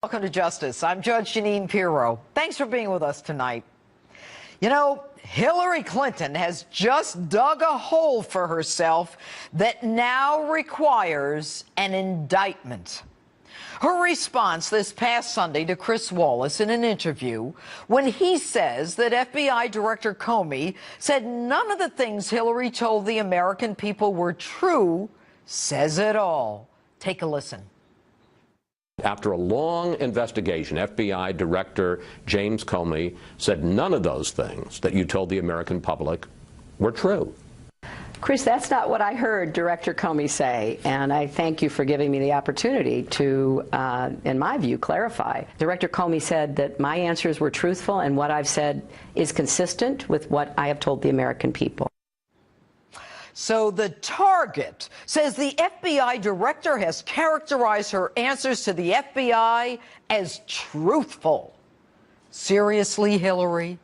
Welcome to Justice. I'm Judge Jeanine Pirro. Thanks for being with us tonight. You know, Hillary Clinton has just dug a hole for herself that now requires an indictment. Her response this past Sunday to Chris Wallace in an interview when he says that FBI Director Comey said none of the things Hillary told the American people were true says it all. Take a listen. After a long investigation, FBI Director James Comey said none of those things that you told the American public were true. Chris, that's not what I heard Director Comey say, and I thank you for giving me the opportunity to, in my view, clarify. Director Comey said that my answers were truthful and what I've said is consistent with what I have told the American people. So the Target says the FBI director has characterized her answers to the FBI as truthful. Seriously, Hillary?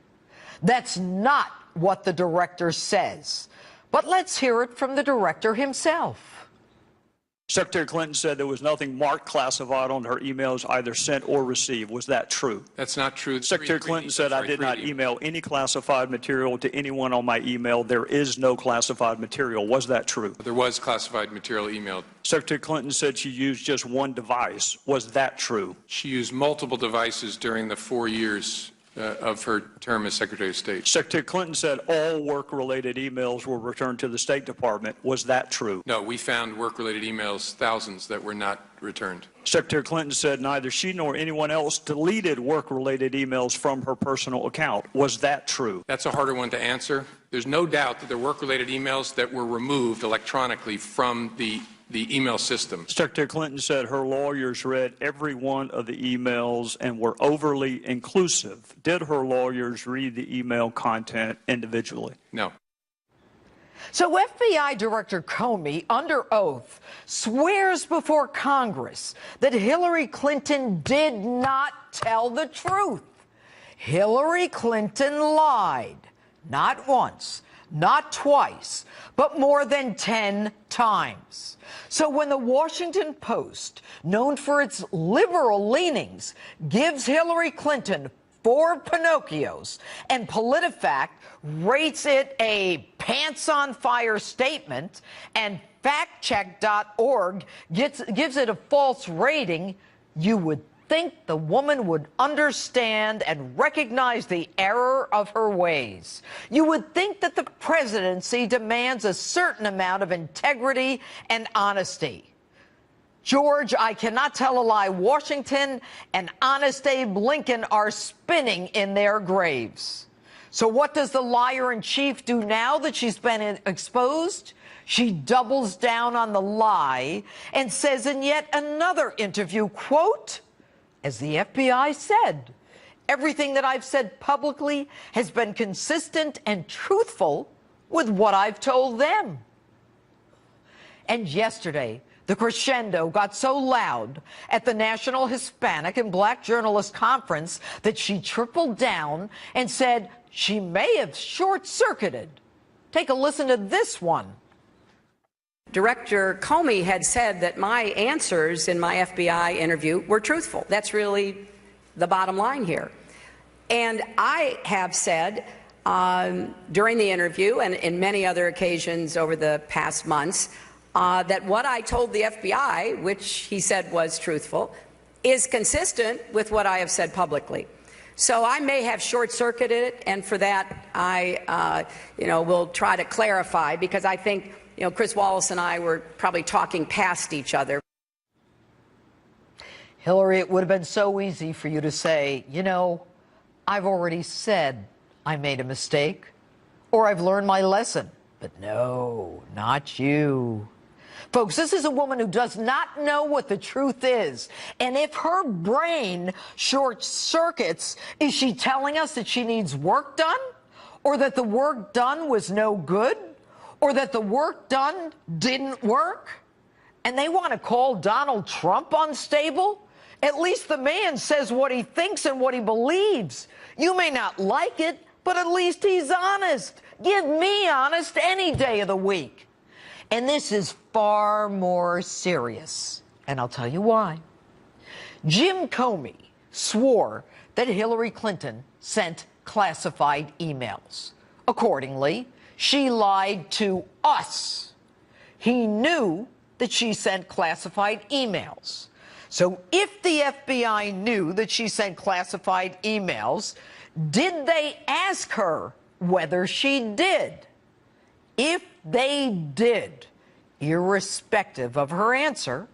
That's not what the director says. But let's hear it from the director himself. Secretary Clinton said there was nothing marked classified on her emails either sent or received. Was that true? That's not true. Secretary Clinton said I did not email any classified material to anyone on my email. There is no classified material. Was that true? There was classified material emailed. Secretary Clinton said she used just one device. Was that true? She used multiple devices during the 4 years of her term as Secretary of State. Secretary Clinton said all work-related emails were returned to the State Department. Was that true? No, we found work-related emails, thousands, that were not returned. Secretary Clinton said neither she nor anyone else deleted work-related emails from her personal account. Was that true? That's a harder one to answer. There's no doubt that there were work-related emails that were removed electronically from the email system. Secretary Clinton said her lawyers read every one of the emails and were overly inclusive. Did her lawyers read the email content individually? No. So FBI Director Comey, under oath, swears before Congress that Hillary Clinton did not tell the truth. Hillary Clinton lied, not once, not twice, but more than 10 times. So when the Washington Post, known for its liberal leanings, gives Hillary Clinton 4 Pinocchios and PolitiFact rates it a pants-on-fire statement and factcheck.org gives it a false rating, you would think the woman would understand and recognize the error of her ways. You would think that the presidency demands a certain amount of integrity and honesty. George, I cannot tell a lie, Washington and Honest Abe Lincoln are spinning in their graves. So what does the liar-in-chief do now that she's been exposed? She doubles down on the lie and says in yet another interview, quote, as the FBI said, everything that I've said publicly has been consistent and truthful with what I've told them. And yesterday, the crescendo got so loud at the National Hispanic and Black Journalist Conference that she tripled down and said she may have short-circuited. Take a listen to this one. Director Comey had said that my answers in my FBI interview were truthful. That's really the bottom line here. And I have said during the interview and in many other occasions over the past months that what I told the FBI, which he said was truthful, is consistent with what I have said publicly. So I may have short-circuited it, and for that I will try to clarify, because I think Chris Wallace and I were probably talking past each other. Hillary, it would have been so easy for you to say, I've already said I made a mistake, or I've learned my lesson. But no, not you. Folks, this is a woman who does not know what the truth is. And if her brain short circuits, is she telling us that she needs work done? Or that the work done was no good? Or that the work done didn't work? And they want to call Donald Trump unstable? At least the man says what he thinks and what he believes. You may not like it, but at least he's honest. Give me honest any day of the week. And this is far more serious. And I'll tell you why. Jim Comey swore that Hillary Clinton sent classified emails. Accordingly, she lied to us. He knew that she sent classified emails. So if the FBI knew that she sent classified emails, did they ask her whether she did? If they did, irrespective of her answer,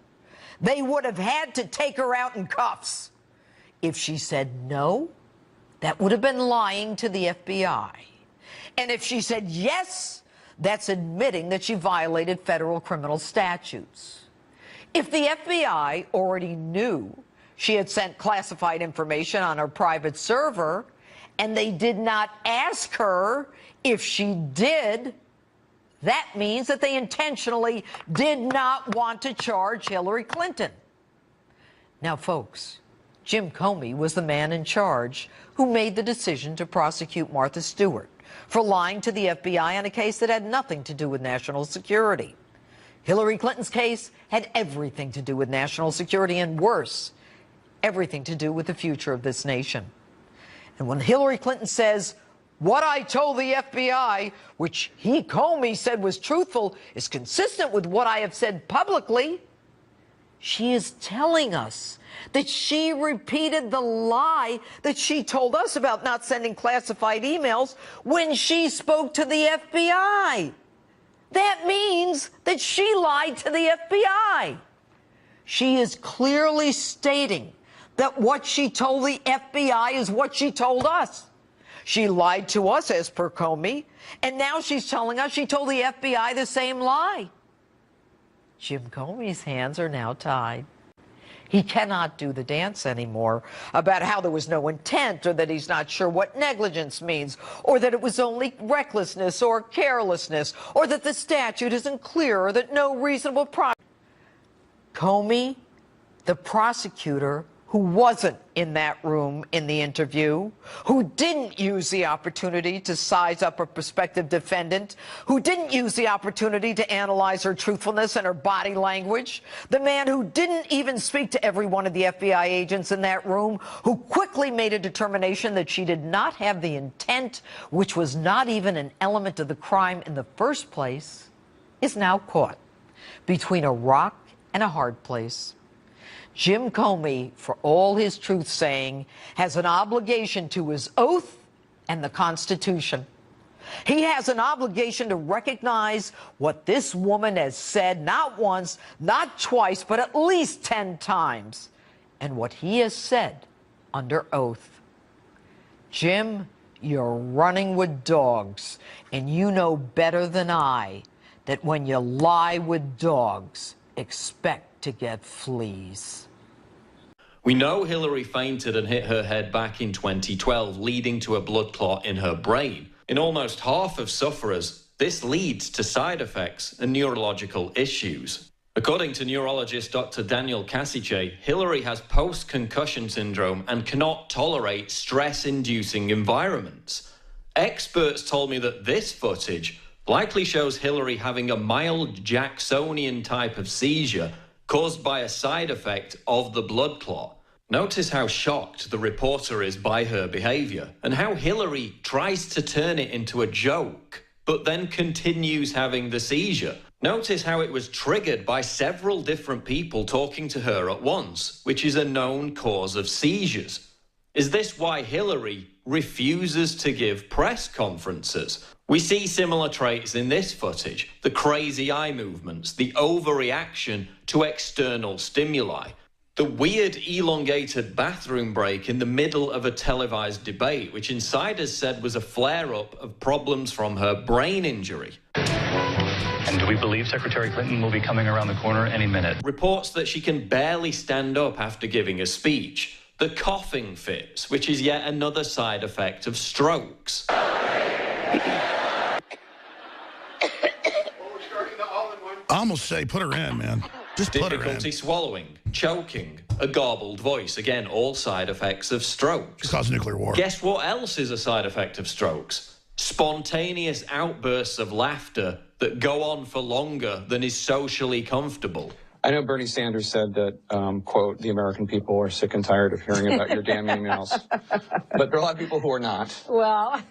they would have had to take her out in cuffs. If she said no, that would have been lying to the FBI. And if she said yes, that's admitting that she violated federal criminal statutes. If the FBI already knew she had sent classified information on her private server and they did not ask her if she did, that means that they intentionally did not want to charge Hillary Clinton. Now, folks, Jim Comey was the man in charge who made the decision to prosecute Martha Stewart for lying to the FBI on a case that had nothing to do with national security. Hillary Clinton's case had everything to do with national security and, worse, everything to do with the future of this nation. And when Hillary Clinton says, "What I told the FBI, which he, Comey, said was truthful, is consistent with what I have said publicly," she is telling us that she repeated the lie that she told us about not sending classified emails when she spoke to the FBI. That means that she lied to the FBI. She is clearly stating that what she told the FBI is what she told us. She lied to us, as per Comey, and now she's telling us she told the FBI the same lie. Jim Comey's hands are now tied. He cannot do the dance anymore about how there was no intent, or that he's not sure what negligence means, or that it was only recklessness or carelessness, or that the statute isn't clear, or that no reasonable Comey, the prosecutor who wasn't in that room in the interview, who didn't use the opportunity to size up a prospective defendant, who didn't use the opportunity to analyze her truthfulness and her body language, the man who didn't even speak to every one of the FBI agents in that room, who quickly made a determination that she did not have the intent, which was not even an element of the crime in the first place, is now caught between a rock and a hard place. Jim Comey, for all his truth-saying, has an obligation to his oath and the Constitution. He has an obligation to recognize what this woman has said, not once, not twice, but at least 10 times, and what he has said under oath. Jim, you're running with dogs, and you know better than I that when you lie with dogs, expect to get fleas. We know Hillary fainted and hit her head back in 2012, leading to a blood clot in her brain. In almost half of sufferers, this leads to side effects and neurological issues. According to neurologist Dr. Daniel Kasiche, Hillary has post-concussion syndrome and cannot tolerate stress-inducing environments. Experts told me that this footage likely shows Hillary having a mild Jacksonian type of seizure caused by a side effect of the blood clot. Notice how shocked the reporter is by her behavior, and how Hillary tries to turn it into a joke, but then continues having the seizure. Notice how it was triggered by several different people talking to her at once, which is a known cause of seizures. Is this why Hillary refuses to give press conferences? We see similar traits in this footage: the crazy eye movements, the overreaction to external stimuli, the weird elongated bathroom break in the middle of a televised debate, which insiders said was a flare-up of problems from her brain injury. And do we believe Secretary Clinton will be coming around the corner any minute? Reports that she can barely stand up after giving a speech. The coughing fits, which is yet another side effect of strokes. I almost say put her in, man. Just put her in. Difficulty swallowing, choking, a garbled voice. Again, all side effects of strokes. Just cause nuclear war. Guess what else is a side effect of strokes? Spontaneous outbursts of laughter that go on for longer than is socially comfortable. I know Bernie Sanders said that, quote, the American people are sick and tired of hearing about your damn emails. But there are a lot of people who are not. Well,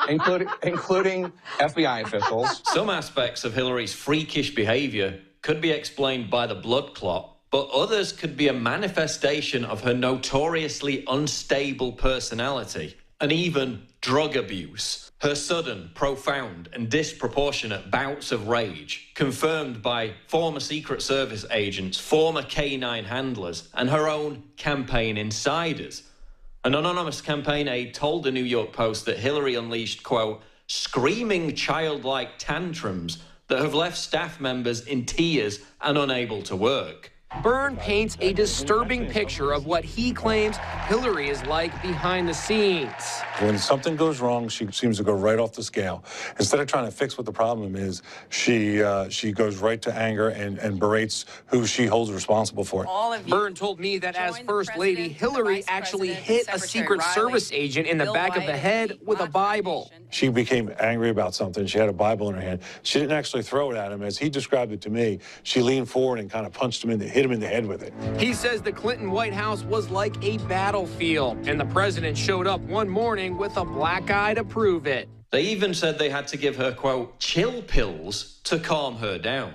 including FBI officials. Some aspects of Hillary's freakish behavior could be explained by the blood clot, but others could be a manifestation of her notoriously unstable personality and even drug abuse. Her sudden, profound, and disproportionate bouts of rage, confirmed by former Secret Service agents, former K-9 handlers, and her own campaign insiders. An anonymous campaign aide told the New York Post that Hillary unleashed, quote, screaming childlike tantrums that have left staff members in tears and unable to work. Byrne paints a disturbing picture of what he claims Hillary is like behind the scenes. When something goes wrong, she seems to go right off the scale. Instead of trying to fix what the problem is, she goes right to anger and berates who she holds responsible for it. Byrne told me that as First Lady, Hillary actually hit a Secret Service agent in the back of the head with a Bible. She became angry about something. She had a Bible in her hand. She didn't actually throw it at him. As he described it to me, she leaned forward and kind of punched him hit him in the head with it. He says the Clinton White House was like a battlefield, and the president showed up one morning with a black eye to prove it. They even said they had to give her, quote, chill pills to calm her down.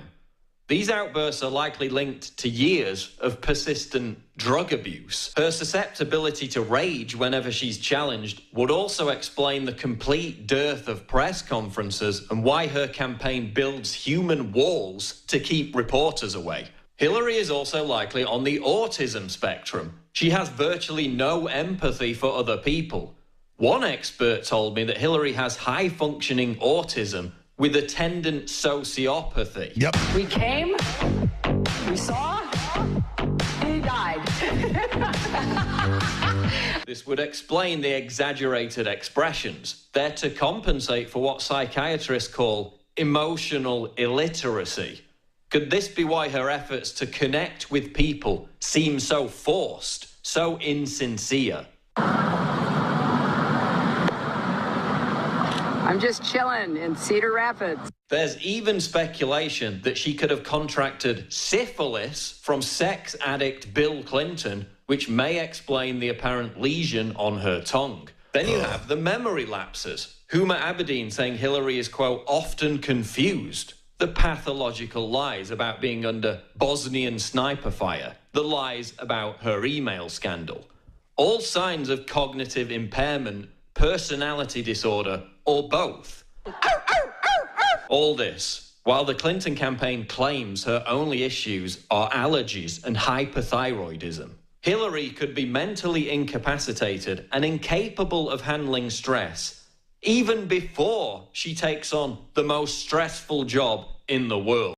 These outbursts are likely linked to years of persistent drug abuse. Her susceptibility to rage whenever she's challenged would also explain the complete dearth of press conferences and why her campaign builds human walls to keep reporters away. Hillary is also likely on the autism spectrum. She has virtually no empathy for other people. One expert told me that Hillary has high-functioning autism with attendant sociopathy. Yep. we came, we saw, he died. This would explain the exaggerated expressions. They're to compensate for what psychiatrists call emotional illiteracy. Could this be why her efforts to connect with people seem so forced, so insincere? I'm just chilling in Cedar Rapids. There's even speculation that she could have contracted syphilis from sex addict Bill Clinton, which may explain the apparent lesion on her tongue. Then you have the memory lapses. Huma Abedin saying Hillary is, quote, often confused. The pathological lies about being under Bosnian sniper fire. The lies about her email scandal. All signs of cognitive impairment, personality disorder, or both. All this, while the Clinton campaign claims her only issues are allergies and hyperthyroidism. Hillary could be mentally incapacitated and incapable of handling stress even before she takes on the most stressful job in the world.